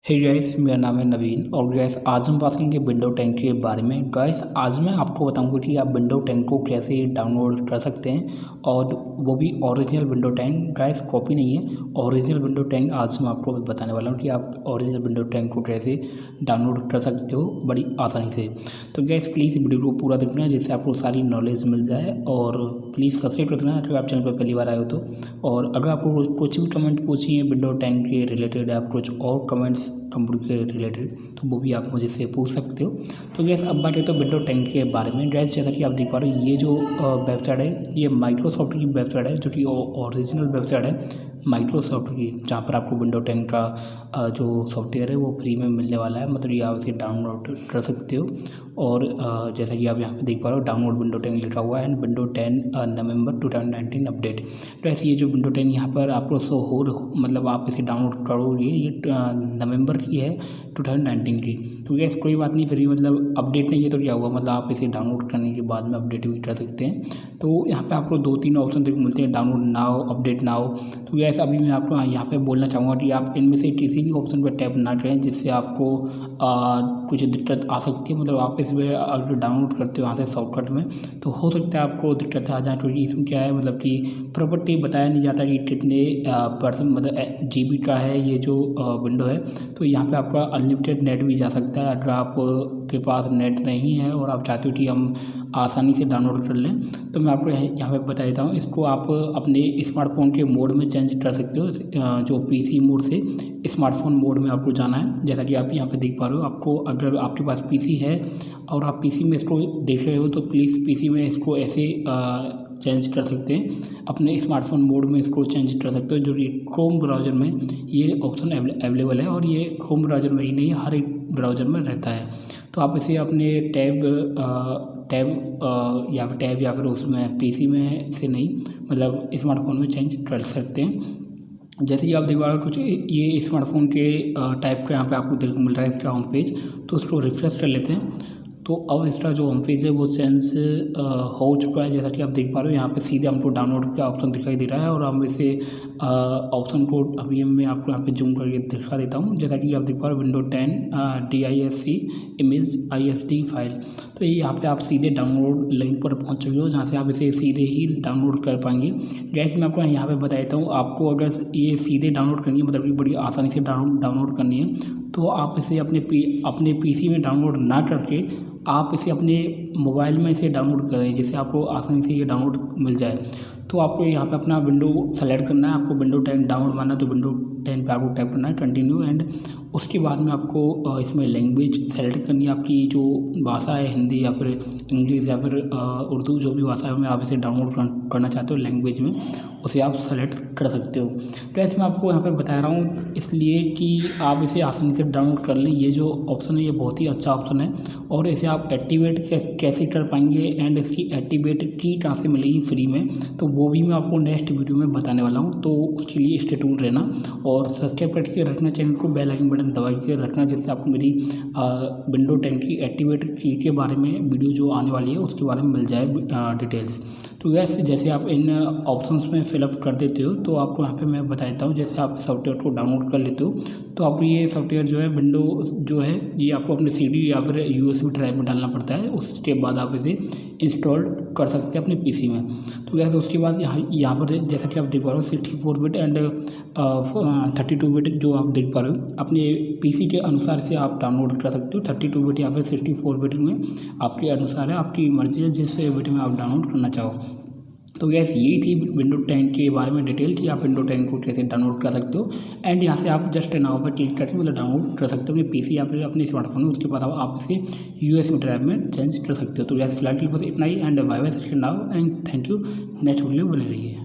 Hey guys, मेरा नाम है नवीन और गाइस आज हम बात करेंगे विंडो 10 के बारे में। गाइस आज मैं आपको बताऊंगा कि आप विंडो 10 को कैसे डाउनलोड कर सकते हैं और वो भी ओरिजिनल विंडो 10। गाइस कॉपी नहीं है, ओरिजिनल विंडो 10 आज मैं आपको बताने वाला हूँ कि आप ओरिजिनल विंडो 10 को कैसे डाउनलोड कर सकते हो बड़ी आसानी से। तो गाइस प्लीज़ वीडियो को पूरा देखना जिससे आपको सारी नॉलेज मिल जाए और प्लीज़ सब्सक्राइब कर देना अगर आप चैनल पर पहली बार आए हो तो। और अगर आपको कुछ भी कमेंट पूछिए विंडो 10 के रिलेटेड या कुछ और कमेंट्स कंप्यूटर के रिलेटेड तो वो भी आप मुझे से पूछ सकते हो। तो गैस अब बात है तो विंडो 10 के बारे में। गैस जैसा कि आप देख पा रहे हो ये जो वेबसाइट है ये माइक्रोसॉफ्ट की वेबसाइट है जो कि ओरिजिनल वेबसाइट है माइक्रोसॉफ्ट की, जहाँ पर आपको विंडो 10 का जो सॉफ्टवेयर है वो फ्री में मिलने वाला है। मतलब ये आप इसे डाउनलोड कर सकते हो। और जैसा कि आप यहाँ पे देख पा रहे हो डाउनलोड विंडो 10 लिखा हुआ है एंड विंडो 10 नवंबर 2019 अपडेट। तो ऐसे ये जो विंडो 10 यहाँ पर आपको शो हो मतलब आप इसे डाउनलोड करोगे ये नवंबर की है 2019 की। तो गैस कोई बात नहीं, फिर भी मतलब अपडेट नहीं है तो क्या हुआ, मतलब आप इसे डाउनलोड करने के बाद में अपडेट भी कर सकते हैं। तो यहाँ पे आपको 2-3 ऑप्शन देखने मिलते हैं, डाउनलोड नाउ, अपडेट नाउ। तो गैस अभी मैं आपको यहाँ पे बोलना चाहूँगा कि आप इनमें से किसी भी ऑप्शन पर टैप ना करें जिससे आपको कुछ दिक्कत आ सकती है। मतलब आप इसमें अगर डाउनलोड करते हो यहाँ से शॉर्टकट में तो हो सकता है आपको दिक्कत आ जाए, क्योंकि इसमें क्या है मतलब कि प्रॉपर्टी बताया नहीं जाता कि कितने पर्सन मतलब GB का है ये जो विंडो है। तो यहाँ पे आपका अनलिमिटेड नेट भी जा सकता है अगर आप के पास नेट नहीं है और आप चाहते हो कि हम आसानी से डाउनलोड कर लें। तो मैं आपको यहाँ पे बता देता हूँ, इसको आप अपने स्मार्टफोन के मोड में चेंज कर सकते हो। जो PC मोड से स्मार्टफोन मोड में आपको जाना है। जैसा कि आप यहाँ पे देख पा रहे हो, आपको अगर आपके पास PC है और आप PC में इसको देख रहे हो तो प्लीज़ PC में इसको ऐसे चेंज कर सकते हैं, अपने स्मार्टफोन मोड में इसको चेंज कर सकते हो। जो कि क्रोम ब्राउज़र में ये ऑप्शन अवेलेबल है और ये क्रोम ब्राउज़र में ही नहीं हर एक ब्राउज़र में रहता है। तो आप इसे अपने टैब या फिर उसमें PC में से नहीं मतलब स्मार्टफोन में चेंज कर सकते हैं। जैसे कि आप देख पा रहे हो कुछ ये स्मार्टफोन के टाइप का यहाँ पे आपको देखने को मिल रहा है इसका होम पेज। तो उसको रिफ्रेश कर लेते हैं तो अब इसका जो होम पेज है वो चेंज हो चुका है। जैसा कि आप देख पा रहे हो यहाँ पे सीधे हमको डाउनलोड का ऑप्शन दिखाई दे रहा है और हम इसे ऑप्शन को अभी मैं आपको यहाँ पे जूम करके दिखा देता हूँ। जैसा कि आप देख पा रहे हो window 10 DISC image ISD file. तो ये यहाँ पे आप सीधे डाउनलोड लिंक पर पहुँच चुके हो जहाँ से आप इसे सीधे ही डाउनलोड कर पाएंगे। गैस मैं आपको यहाँ पे बता देता हूँ, आपको अगर ये सीधे डाउनलोड करनी है मतलब कि बड़ी आसानी से डाउनलोड करनी है तो आप इसे अपने PC में डाउनलोड ना करके आप इसे अपने मोबाइल में इसे डाउनलोड करें जिससे आपको आसानी से ये डाउनलोड मिल जाए। तो आपको यहाँ पे अपना विंडो सेलेक्ट करना है, आपको विंडो 10 डाउनलोड करना है तो विंडो 10 पे आपको टैप करना है कंटिन्यू। एंड उसके बाद में आपको इसमें लैंग्वेज सेलेक्ट करनी है, आपकी जो भाषा है हिंदी या फिर इंग्लिश या फिर उर्दू जो भी भाषा है में आप इसे डाउनलोड करना चाहते हो लैंग्वेज में उसे आप सेलेक्ट कर सकते हो। तो ऐसे मैं आपको यहाँ पे बता रहा हूँ इसलिए कि आप इसे आसानी से डाउनलोड कर लें। ये जो ऑप्शन है ये बहुत ही अच्छा ऑप्शन है और इसे आप एक्टिवेट कैसे कर पाएंगे एंड इसकी एक्टिवेट की कहाँ से मिलेगी फ्री में तो वो भी मैं आपको नेक्स्ट वीडियो में बताने वाला हूँ। तो उसके लिए स्टे ट्यून रहना और सब्सक्राइब करके रखना चैनल को, बेल आइकन बटन दबा के रखना जिससे आपको मेरी विंडो 10 की एक्टिवेट की के बारे में वीडियो जो आने वाली है उसके बारे में मिल जाए डिटेल्स। तो गैस जैसे आप इन ऑप्शंस में फिलअप कर देते हो तो आपको यहाँ पे मैं बता देता हूँ, जैसे आप सॉफ्टवेयर को डाउनलोड कर लेते हो तो आपको ये सॉफ्टवेयर जो है विंडो जो है ये आपको अपने CD या फिर USB ड्राइव में डालना पड़ता है। उसके बाद आप इसे इंस्टॉल कर सकते हैं अपने PC में। तो गैस उसके बाद यहाँ पर जैसा कि आप देख पा रहे हो 64 बिट एंड 32 बिट जो आप देख पा रहे हो अपने PC के अनुसार से आप डाउनलोड कर सकते हो। 32 बिट या फिर 64 बिट में आपके अनुसार है, आपकी मर्जी है जिस बिट में आप डाउनलोड करना चाहो। तो गैस यही थी विंडो 10 के बारे में डिटेल कि आप विंडो 10 को कैसे डाउनलोड कर सकते हो। एंड यहाँ से आप जस्ट नाउ पर क्लिक करके मतलब डाउनलोड कर सकते हो अपने PC या फिर अपने स्मार्टफोन में। उसके बाद आप इसे USB ड्राइव में चेंज कर सकते हो। तो गैस फिलहाल के लिए बस इतना ही and bye bye, subscribe now and thank you. Next video बने रहिए।